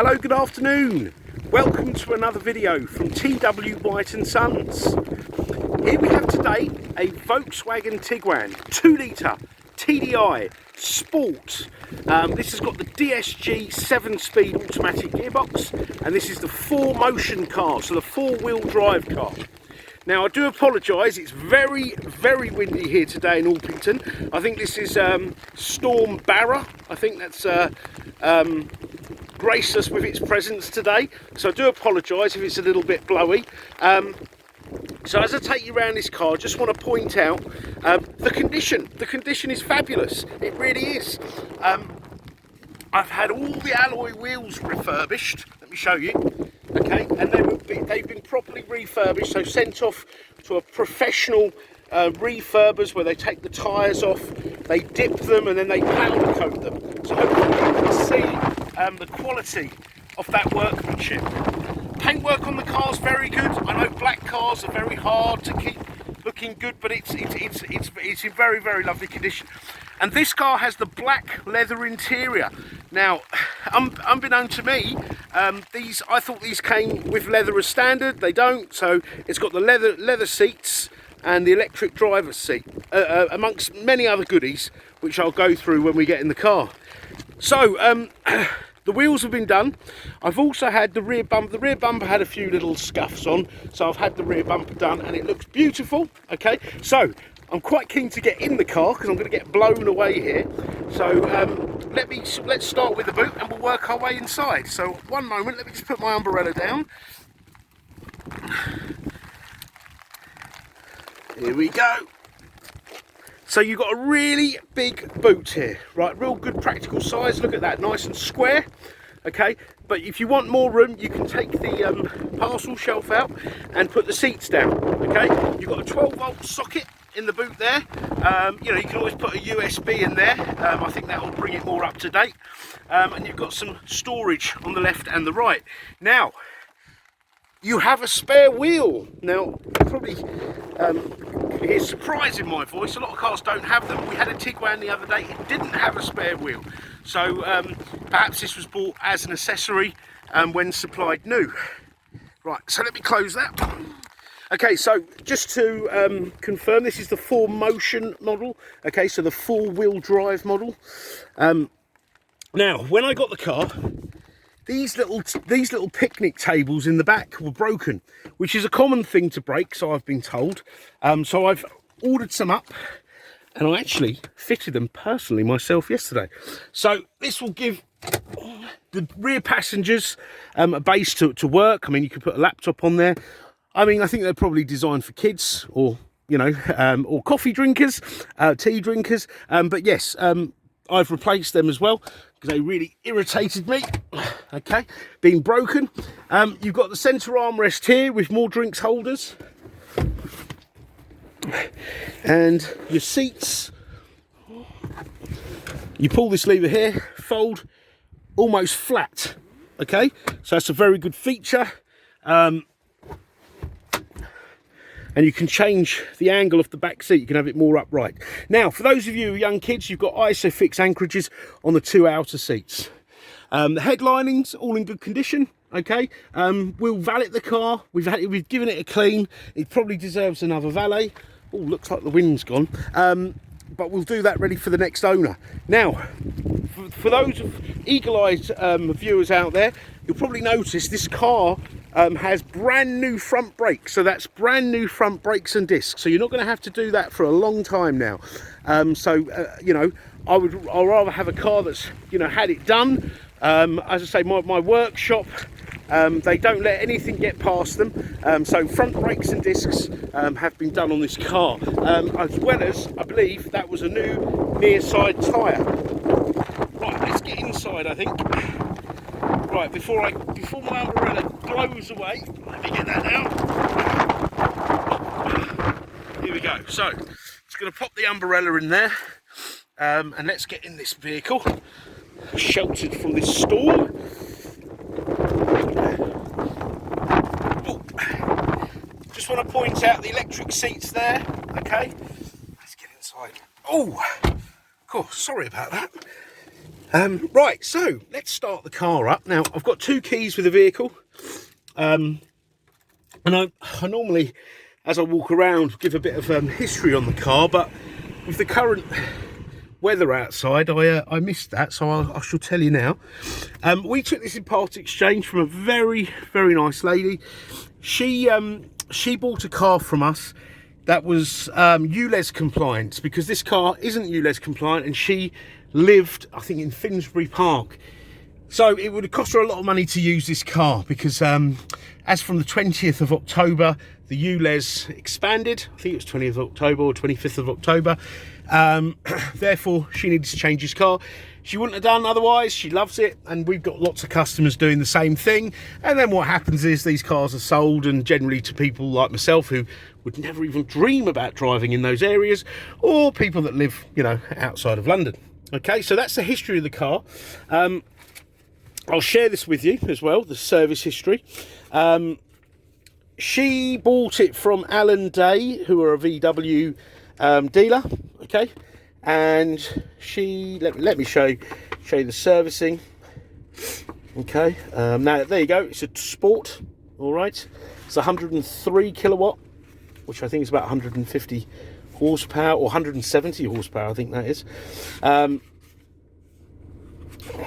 Hello, good afternoon. Welcome to another video from TW White & Sons. Here we have today a Volkswagen Tiguan 2.0 TDI Sport. This has got the DSG 7-speed automatic gearbox, and this is the 4Motion car, so the 4-wheel drive car. Now I do apologise, it's very windy here today in Orpington. I think this is Storm Barra. I think that's graced us with its presence today, so I do apologise if it's a little bit blowy. So as I take you around this car, I just want to point out the condition. The condition is fabulous, it really is. I've had all the alloy wheels refurbished, let me show you, okay, and they've been properly refurbished, so sent off to a professional refurbers where they take the tyres off, they dip them and then they powder coat them. So hopefully you can see the quality of that workmanship. Paintwork on the car is very good. I know black cars are very hard to keep looking good, but it's in very lovely condition. And this car has the black leather interior. Now, unbeknown to me, I thought these came with leather as standard. They don't. So it's got the leather seats and the electric driver's seat, amongst many other goodies, which I'll go through when we get in the car. So the wheels have been done. I've also had the rear bumper. The rear bumper had a few little scuffs on, so I've had the rear bumper done, and it looks beautiful. Okay, so I'm quite keen to get in the car because I'm going to get blown away here. So let's start with the boot and we'll work our way inside. So one moment, let me just put my umbrella down. Here we go. So you've got a really big boot here, right? Real good practical size. Look at that, nice and square. Okay, but if you want more room, you can take the parcel shelf out and put the seats down. Okay, you've got a 12-volt socket in the boot there. You know, you can always put a USB in there. I think that will bring it more up to date. And you've got some storage on the left and the right. Now, you have a spare wheel. Now, probably hear surprise in my voice. A lot of cars don't have them. We had a Tiguan the other day. It didn't have a spare wheel. So perhaps this was bought as an accessory when supplied new. Right, so let me close that. Okay, so just to confirm, this is the 4Motion model. Okay, so the 4-wheel drive model. Now, when I got the car, these little picnic tables in the back were broken, which is a common thing to break, so I've been told. So I've ordered some up, and I actually fitted them personally myself yesterday. So this will give the rear passengers a base to work. I mean, you can put a laptop on there. I mean, I think they're probably designed for kids or, you know, or coffee drinkers, tea drinkers. But yes, I've replaced them as well because they really irritated me. Okay, being broken. You've got the centre armrest here with more drinks holders. And your seats. You pull this lever here, fold almost flat. Okay, so that's a very good feature. And you can change the angle of the back seat. You can have it more upright. Now, for those of you young kids, you've got ISOFIX anchorages on the two outer seats. The headlining's all in good condition. Okay, we'll valet the car. We've given it a clean. It probably deserves another valet. Oh, looks like the wind's gone. But we'll do that ready for the next owner. Now, for those eagle-eyed viewers out there, you'll probably notice this car has brand new front brakes. So that's brand new front brakes and discs. So you're not going to have to do that for a long time now. You know, I'd rather have a car that's, you know, had it done. As I say, my workshop, they don't let anything get past them. So front brakes and discs have been done on this car, as well as, I believe, that was a new near side tyre. Right, let's get inside, I think. Right, before my umbrella blows away, let me get that out. Here we go. So, just going to pop the umbrella in there, and let's get in this vehicle, sheltered from this storm. Oh. Just want to point out the electric seats there. Okay, let's get inside. Oh, of course, sorry about that. Right, so let's start the car up. Now, I've got 2 keys with the vehicle. And I normally, as I walk around, give a bit of history on the car, but with the current weather outside, I missed that, so I shall tell you now. We took this in part exchange from a very, very nice lady. She bought a car from us that was ULEZ compliant, because this car isn't ULEZ compliant, and she lived, I think, in Finsbury Park. So it would have cost her a lot of money to use this car, because as from the 20th of October, the ULEZ expanded. I think it was 20th of October or 25th of October. Therefore, she needed to change this car. She wouldn't have done otherwise. She loves it, and we've got lots of customers doing the same thing. And then what happens is these cars are sold, and generally to people like myself who would never even dream about driving in those areas, or people that live, you know, outside of London. Okay, so that's the history of the car. I'll share this with you as well, the service history. She bought it from Alan Day, who are a VW dealer, okay, and she let me show you the servicing. Okay, now there you go. It's a Sport, all right. It's 103 kilowatt, which I think is about 150 horsepower, or 170 horsepower, I think that is.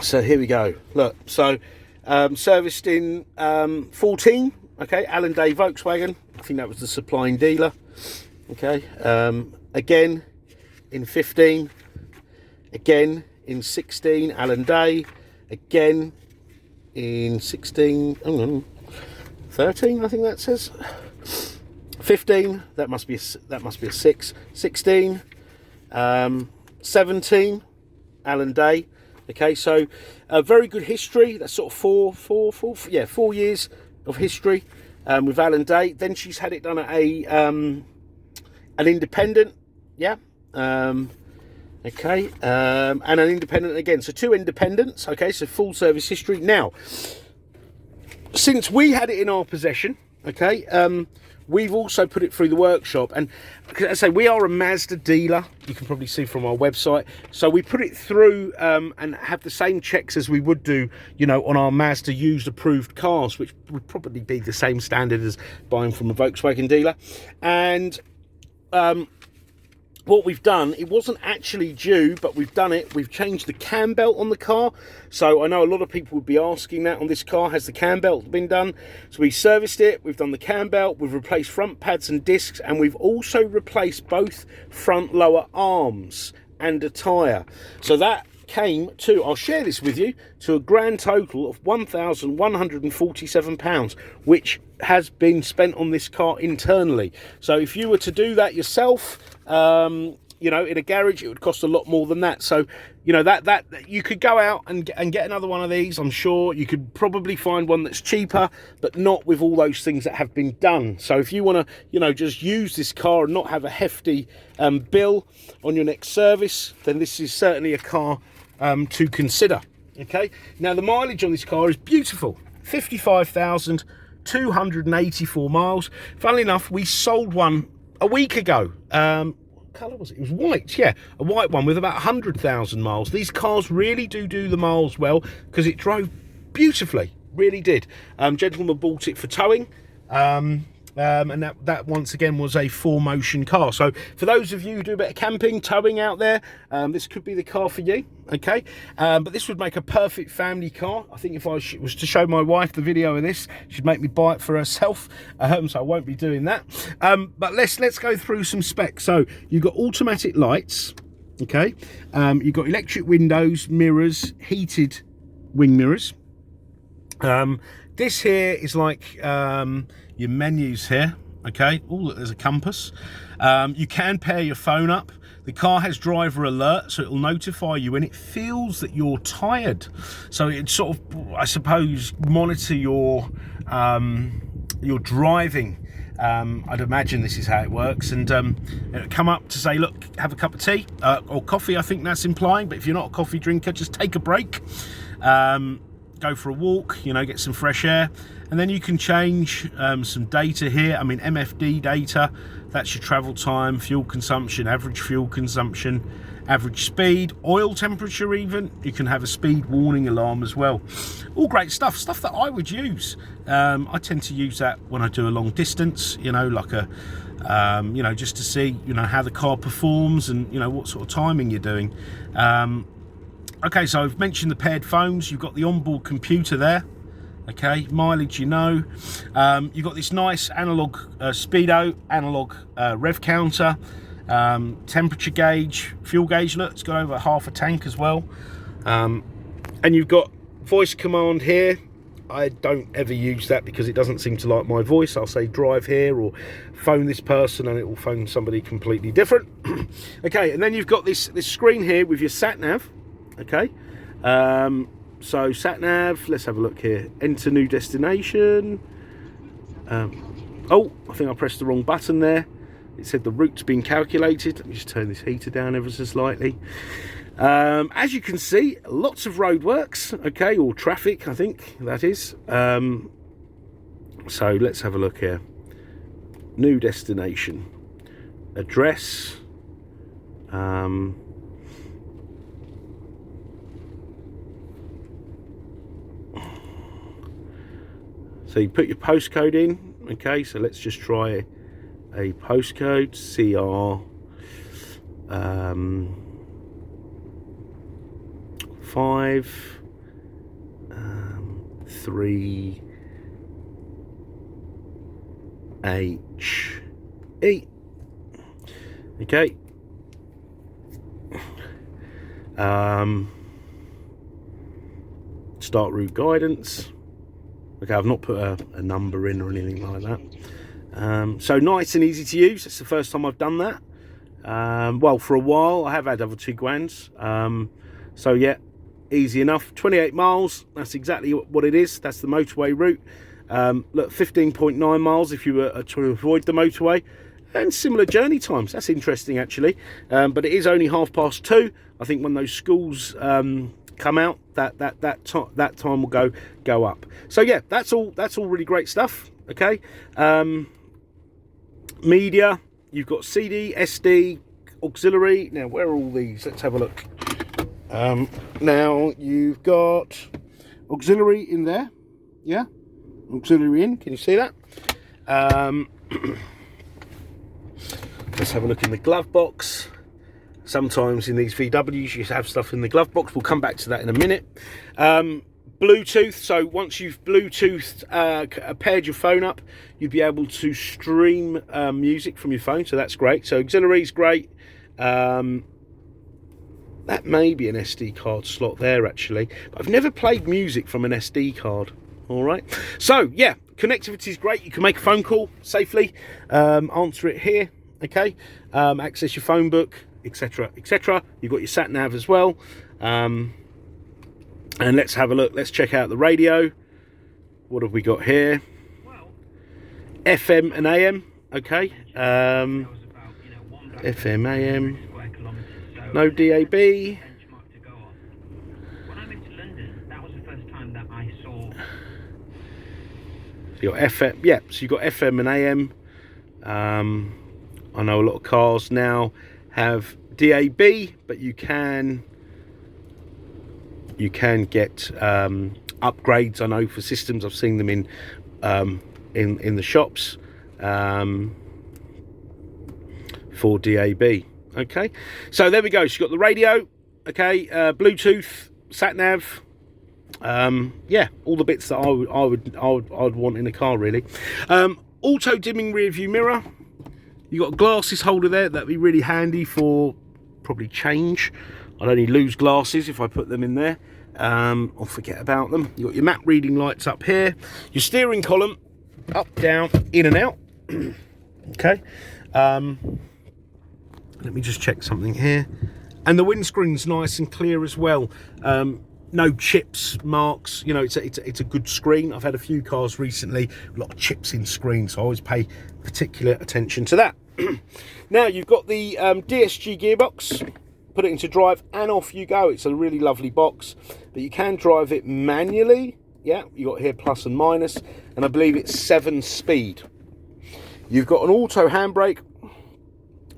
So here we go. Look, so serviced in 14. Okay, Alan Day Volkswagen. I think that was the supplying dealer. Okay, again in 15, again in 16, Alan Day, again in 16, 13, I think that says. 15, that must be a 6. 16, 17, Alan Day. Okay, so a very good history. That's sort of 4 years of history with Alan Day. Then she's had it done at an independent, yeah. Okay, and an independent again. So 2 independents. Okay, so full service history. Now, since we had it in our possession, okay, we've also put it through the workshop, and as I say, we are a Mazda dealer. You can probably see from our website. So we put it through and have the same checks as we would do, you know, on our Mazda used approved cars, which would probably be the same standard as buying from a Volkswagen dealer. And what we've done, it wasn't actually due, but we've done it. We've changed the cam belt on the car. So I know a lot of people would be asking that on this car. Has the cam belt been done? So we serviced it. We've done the cam belt. We've replaced front pads and discs. And we've also replaced both front lower arms and a tyre. So that came to, I'll share this with you, to a grand total of £1,147, which has been spent on this car internally. So if you were to do that yourself, you know, in a garage, it would cost a lot more than that. So, you know, that you could go out and get another one of these. I'm sure you could probably find one that's cheaper, but not with all those things that have been done. So if you want to, you know, just use this car and not have a hefty bill on your next service, then this is certainly a car to consider. Okay, now the mileage on this car is beautiful, 55,284 miles. Funnily enough, we sold one a week ago. What colour was it? It was white, yeah, a white one with about 100,000 miles. These cars really do the miles well, because it drove beautifully, really did. Gentleman bought it for towing, and that once again was a 4Motion car. So for those of you who do a bit of camping, towing out there, this could be the car for you. Okay, but this would make a perfect family car. I think if I was to show my wife the video of this, she'd make me buy it for herself, so I won't be doing that. But let's go through some specs. So you've got automatic lights, okay, you've got electric windows, mirrors, heated wing mirrors. This here is like your menus here, okay. Oh, look, there's a compass. You can pair your phone up. The car has driver alert, so it will notify you when it feels that you're tired. So it sort of, I suppose, monitor your driving. I'd imagine this is how it works, and it'll come up to say, look, have a cup of tea or coffee. I think that's implying, but if you're not a coffee drinker, just take a break. go for a walk, you know, get some fresh air. And then you can change some data here. I mean, MFD data, that's your travel time, fuel consumption, average fuel consumption, average speed, oil temperature even. You can have a speed warning alarm as well. All great stuff that I would use. I tend to use that when I do a long distance, you know, like a, you know, just to see, you know, how the car performs and, you know, what sort of timing you're doing. Okay, so I've mentioned the paired phones. You've got the onboard computer there. Okay, mileage, you know. You've got this nice analog speedo, analog rev counter, temperature gauge, fuel gauge. Look, it's got over half a tank as well. And you've got voice command here. I don't ever use that because it doesn't seem to like my voice. I'll say drive here or phone this person and it will phone somebody completely different. Okay, and then you've got this screen here with your sat nav. Okay, so sat nav, let's have a look here. Enter new destination. Oh, I think I pressed the wrong button there. It said the route's been calculated. Let me just turn this heater down ever so slightly. As you can see, lots of roadworks, okay, or traffic, I think that is. So let's have a look here. New destination, address. So you put your postcode in, okay, so let's just try a postcode, CR 5 3 HE. Okay. Start route guidance. Okay, I've not put a number in or anything like that. So nice and easy to use. It's the first time I've done that. Well, for a while I have had other Tiguans. So yeah, easy enough. 28 miles, that's exactly what it is. That's the motorway route. Look, 15.9 miles if you were to avoid the motorway, and similar journey times. That's interesting actually. But it is only 2:30. I think when those schools come out, that time will go up. So yeah, that's all really great stuff. Okay, media, you've got CD, SD, auxiliary. Now where are all these? Let's have a look. Now you've got auxiliary in there. Yeah, auxiliary in, can you see that? Let's have a look in the glove box. Sometimes in these VWs you have stuff in the glove box. We'll come back to that in a minute. Bluetooth, so once you've Bluetoothed, paired your phone up, you'd be able to stream music from your phone, so that's great. So auxiliary is great. That may be an SD card slot there actually, but I've never played music from an SD card. All right, so yeah, connectivity is great. You can make a phone call safely, answer it here, okay, access your phone book, etc, etc. You've got your sat nav as well. And let's have a look. Let's check out the radio. What have we got here? FM and AM. Okay. FM, AM. No DAB. So you've got FM. Yeah. So you've got FM and AM. I know a lot of cars now have DAB, but you can get upgrades. I know for systems, I've seen them in the shops for DAB. Okay, so there we go. So you've got the radio, okay, Bluetooth, sat nav, yeah, all the bits that I'd want in a car really. Auto dimming rear view mirror. You've got a glasses holder there. That'd be really handy for probably change. I'd only lose glasses if I put them in there, or forget about them. You've got your map reading lights up here. Your steering column, up, down, in and out. Okay. Let me just check something here. And the windscreen's nice and clear as well. No chips, marks, you know, it's a good screen. I've had a few cars recently, a lot of chips in screen, so I always pay particular attention to that. Now you've got the DSG gearbox, put it into drive, and off you go. It's a really lovely box, but you can drive it manually. Yeah, you got here plus and minus, and I believe it's 7 speed. You've got an auto handbrake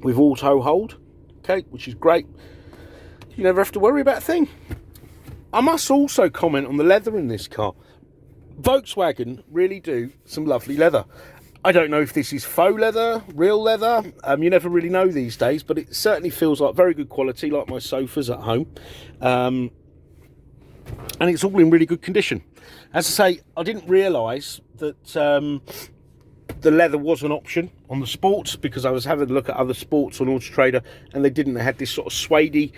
with auto hold, okay, which is great. You never have to worry about a thing. I must also comment on the leather in this car. Volkswagen really do some lovely leather. I don't know if this is faux leather, real leather. You never really know these days, but it certainly feels like very good quality, like my sofas at home. And it's all in really good condition. As I say, I didn't realise that the leather was an option on the sports, because I was having a look at other sports on Auto Trader, and they didn't. They had this sort of suede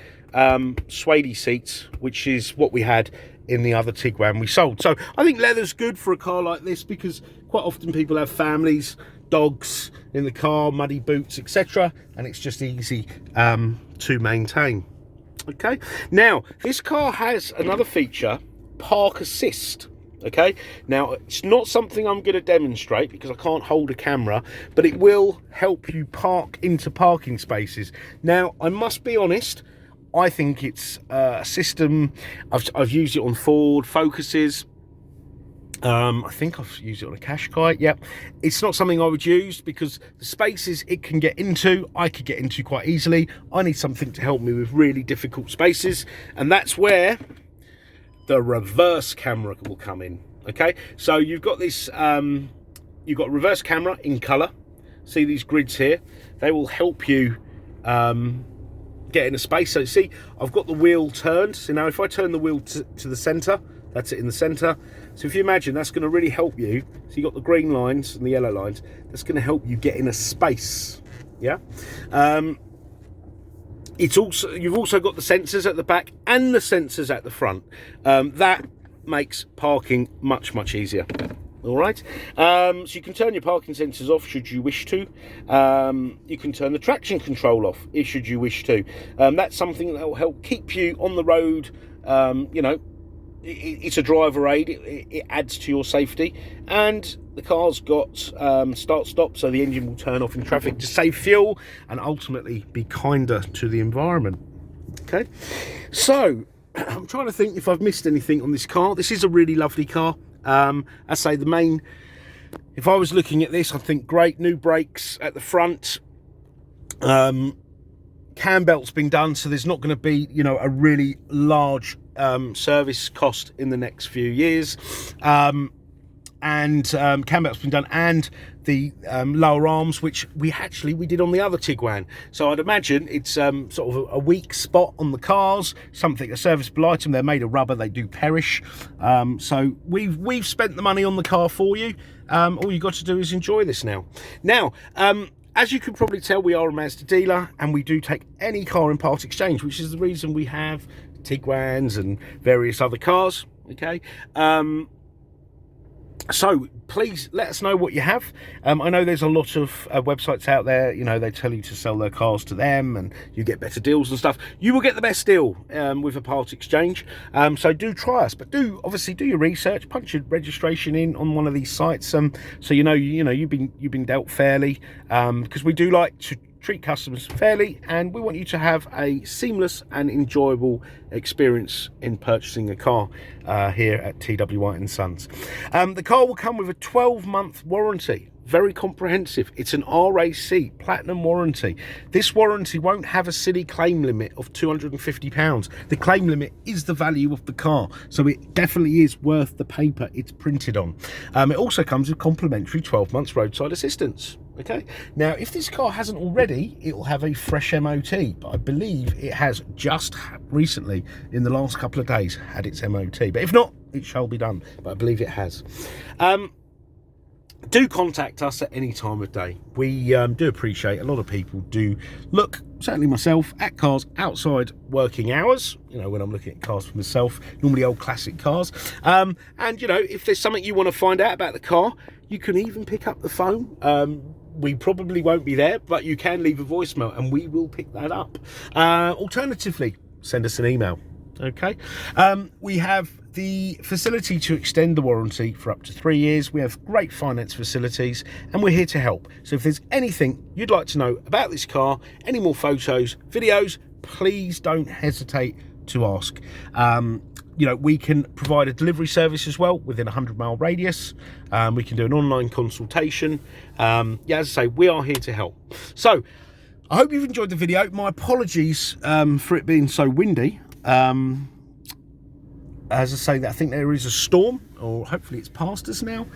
seats, which is what we had in the other Tiguan we sold. So I think leather's good for a car like this, because quite often people have families, dogs in the car, muddy boots, etc., and it's just easy to maintain. Okay, now this car has another feature, park assist. Okay, now it's not something I'm going to demonstrate because I can't hold a camera, but it will help you park into parking spaces. Now, I must be honest, I think it's a system. I've used it on Ford Focuses. I think I've used it on a Qashqai. Yep, it's not something I would use because the spaces it can get into, I could get into quite easily. I need something to help me with really difficult spaces, and that's where the reverse camera will come in. Okay, so you've got this, you've got reverse camera in color. See these grids here? They will help you get in a space. So see, I've got the wheel turned. So now if I turn the wheel to the center, that's it in the center. So if you imagine, that's going to really help you. So you've got the green lines and the yellow lines. That's going to help you get in a space. Yeah. It's also, you've also got the sensors at the back and the sensors at the front. That makes parking much easier. All right, so you can turn your parking sensors off should you wish to. You can turn the traction control off should you wish to. That's something that will help keep you on the road. You know, it's a driver aid. It adds to your safety, and the car's got start-stop, so the engine will turn off in traffic to save fuel and ultimately be kinder to the environment. Okay, so I'm trying to think if I've missed anything on this car. This is a really lovely car. I say the main, if I was looking at this, I think great new brakes at the front. Cam belt's been done, so there's not going to be, you know, a really large service cost in the next few years. Cam belt's been done, and the lower arms, which we did on the other Tiguan. So I'd imagine it's sort of a weak spot on the cars, something, a serviceable item. They're made of rubber, they do perish. So we've spent the money on the car for you. All you got to do is enjoy this now. Now, as you can probably tell, we are a Mazda dealer, and we do take any car in part exchange, which is the reason we have Tiguans and various other cars. Okay. So please let us know what you have. I know there's a lot of websites out there, you know, they tell you to sell their cars to them and you get better deals and stuff. You will get the best deal with a part exchange. So do try us, but obviously do your research, punch your registration in on one of these sites, so you know you've been dealt fairly, because we do like to treat customers fairly, and we want you to have a seamless and enjoyable experience in purchasing a car here at TW White & Sons. The car will come with a 12-month warranty. Very comprehensive. It's an RAC platinum warranty. This warranty won't have a silly claim limit of £250. The claim limit is the value of the car, so it definitely is worth the paper it's printed on. It also comes with complimentary 12 months roadside assistance. Okay, now if this car hasn't already, it will have a fresh MOT, but I believe it has just recently, in the last couple of days, had its MOT. But if not, it shall be done, but I believe it has. Do contact us at any time of day. We do appreciate, a lot of people do look, certainly myself, at cars outside working hours, you know, when I'm looking at cars for myself, normally old classic cars. And, you know, if there's something you want to find out about the car, you can even pick up the phone. We probably won't be there, but you can leave a voicemail and we will pick that up. Alternatively, send us an email. Okay, we have the facility to extend the warranty for up to 3 years. We have great finance facilities, and we're here to help. So if there's anything you'd like to know about this car, any more photos, videos, please don't hesitate to ask. You know, we can provide a delivery service as well within a 100-mile radius. We can do an online consultation. Yeah, as I say, we are here to help. So I hope you've enjoyed the video. My apologies for it being so windy. As I say, I think there is a storm, or hopefully it's past us now.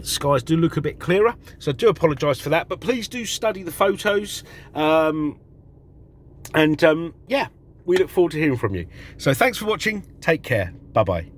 Skies do look a bit clearer, so I do apologise for that. But please do study the photos. Yeah, we look forward to hearing from you. So thanks for watching. Take care. Bye-bye.